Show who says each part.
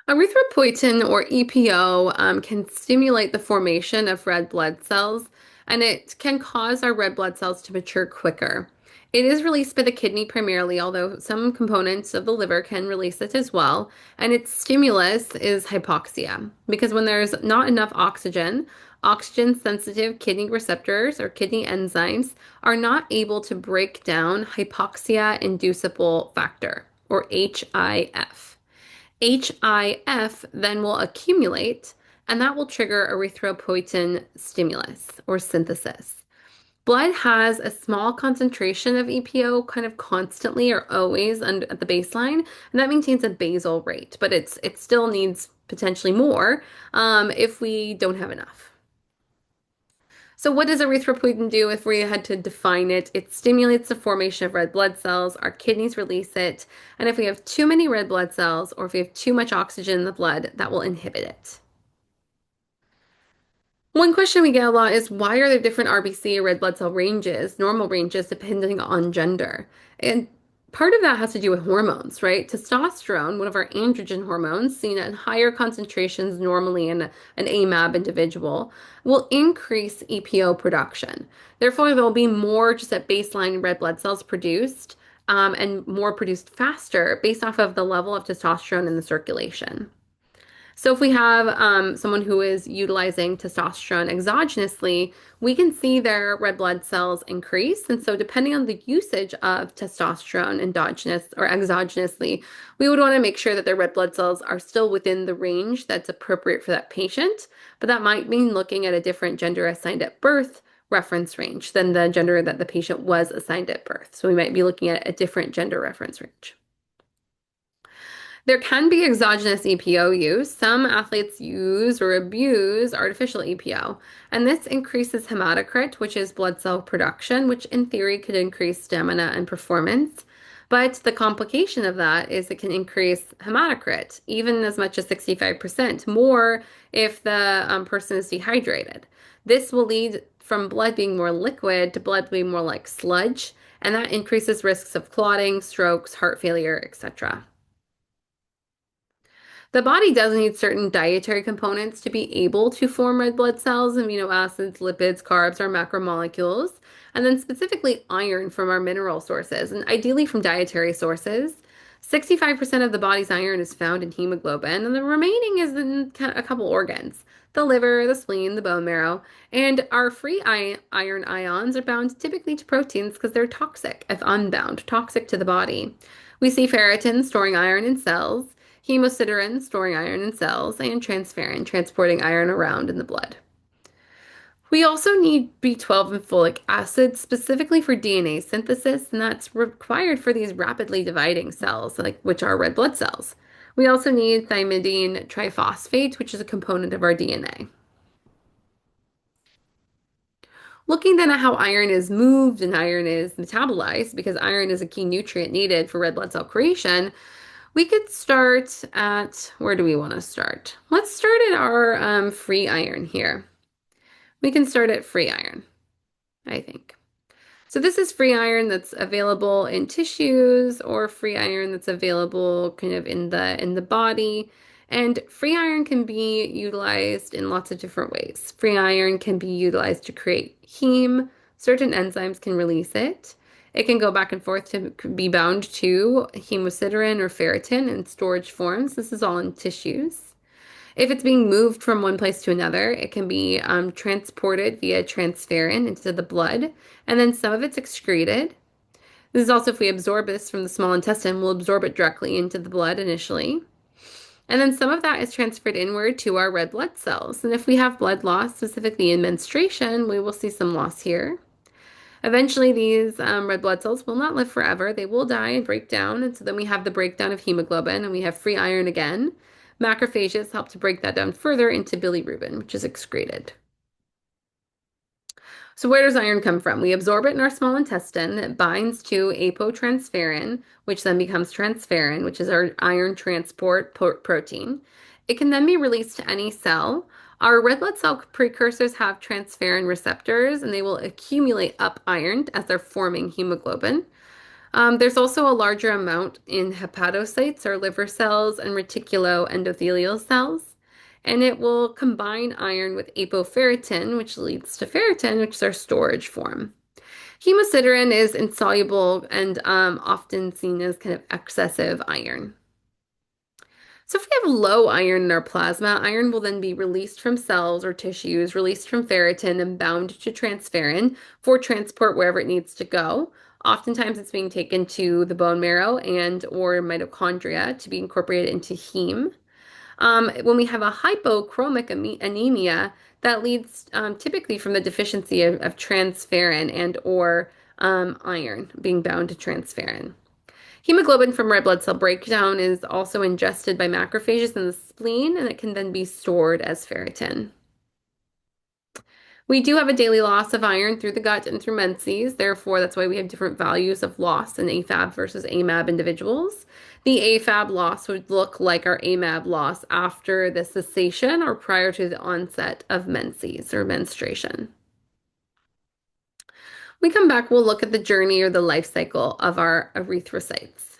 Speaker 1: Erythropoietin or EPO can stimulate the formation of red blood cells, and it can cause our red blood cells to mature quicker. It is released by the kidney primarily, although some components of the liver can release it as well. And its stimulus is hypoxia, because when there's not enough oxygen, oxygen-sensitive kidney receptors or kidney enzymes are not able to break down hypoxia-inducible factor, or HIF. HIF then will accumulate, and that will trigger erythropoietin stimulus or synthesis. Blood has a small concentration of EPO kind of constantly or always under, at the baseline, and that maintains a basal rate, but it still needs potentially more if we don't have enough. So what does erythropoietin do if we had to define it? It stimulates the formation of red blood cells, our kidneys release it, and if we have too many red blood cells or if we have too much oxygen in the blood, that will inhibit it. One question we get a lot is why are there different RBC or red blood cell ranges, normal ranges, depending on gender? And part of that has to do with hormones, right? Testosterone, one of our androgen hormones, seen at higher concentrations normally in an AMAB individual, will increase EPO production. Therefore, there will be more just at baseline red blood cells produced, and more produced faster based off of the level of testosterone in the circulation. So if we have someone who is utilizing testosterone exogenously, we can see their red blood cells increase. And so depending on the usage of testosterone endogenous or exogenously, we would want to make sure that their red blood cells are still within the range that's appropriate for that patient. But that might mean looking at a different gender assigned at birth reference range than the gender that the patient was assigned at birth. So we might be looking at a different gender reference range. There can be exogenous EPO use. Some athletes use or abuse artificial EPO, and this increases hematocrit, which is blood cell production, which in theory could increase stamina and performance. But the complication of that is it can increase hematocrit, even as much as 65% more if the person is dehydrated. This will lead from blood being more liquid to blood being more like sludge, and that increases risks of clotting, strokes, heart failure, etc. The body does need certain dietary components to be able to form red blood cells, amino acids, lipids, carbs, or macromolecules, and then specifically iron from our mineral sources, and ideally from dietary sources. 65% of the body's iron is found in hemoglobin, and the remaining is in a couple organs, the liver, the spleen, the bone marrow, and our free iron ions are bound typically to proteins because they're toxic if unbound, toxic to the body. We see ferritin storing iron in cells, hemosiderin storing iron in cells, and transferrin transporting iron around in the blood. We also need B12 and folic acid specifically for DNA synthesis, and that's required for these rapidly dividing cells, like which are red blood cells. We also need thymidine triphosphate, which is a component of our DNA. Looking then at how iron is moved and iron is metabolized, because iron is a key nutrient needed for red blood cell creation, we could start at, where do we want to start? Let's start at our free iron here. We can start at free iron, I think. So this is free iron that's available in tissues or free iron that's available kind of in the body. And free iron can be utilized in lots of different ways. Free iron can be utilized to create heme. Certain enzymes can release it. It can go back and forth to be bound to hemosiderin or ferritin in storage forms. This is all in tissues. If it's being moved from one place to another, it can be transported via transferrin into the blood, and then some of it's excreted. This is also if we absorb this from the small intestine, we'll absorb it directly into the blood initially. And then some of that is transferred inward to our red blood cells. And if we have blood loss, specifically in menstruation, we will see some loss here. Eventually, these red blood cells will not live forever. They will die and break down. And so then we have the breakdown of hemoglobin and we have free iron again. Macrophages help to break that down further into bilirubin, which is excreted. So where does iron come from? We absorb it in our small intestine. It binds to apotransferrin, which then becomes transferrin, which is our iron transport protein. It can then be released to any cell. Our red blood cell precursors have transferrin receptors, and they will accumulate up iron as they're forming hemoglobin. There's also a larger amount in hepatocytes or liver cells and reticuloendothelial cells. And it will combine iron with apoferritin, which leads to ferritin, which is our storage form. Hemosiderin is insoluble and often seen as kind of excessive iron. So if we have low iron in our plasma, iron will then be released from cells or tissues, released from ferritin and bound to transferrin for transport wherever it needs to go. Oftentimes it's being taken to the bone marrow and or mitochondria to be incorporated into heme. When we have a hypochromic anemia, that leads typically from the deficiency of transferrin and or iron being bound to transferrin. Hemoglobin from red blood cell breakdown is also ingested by macrophages in the spleen, and it can then be stored as ferritin. We do have a daily loss of iron through the gut and through menses. Therefore, that's why we have different values of loss in AFAB versus AMAB individuals. The AFAB loss would look like our AMAB loss after the cessation or prior to the onset of menses or menstruation. When we come back, we'll look at the journey or the life cycle of our erythrocytes.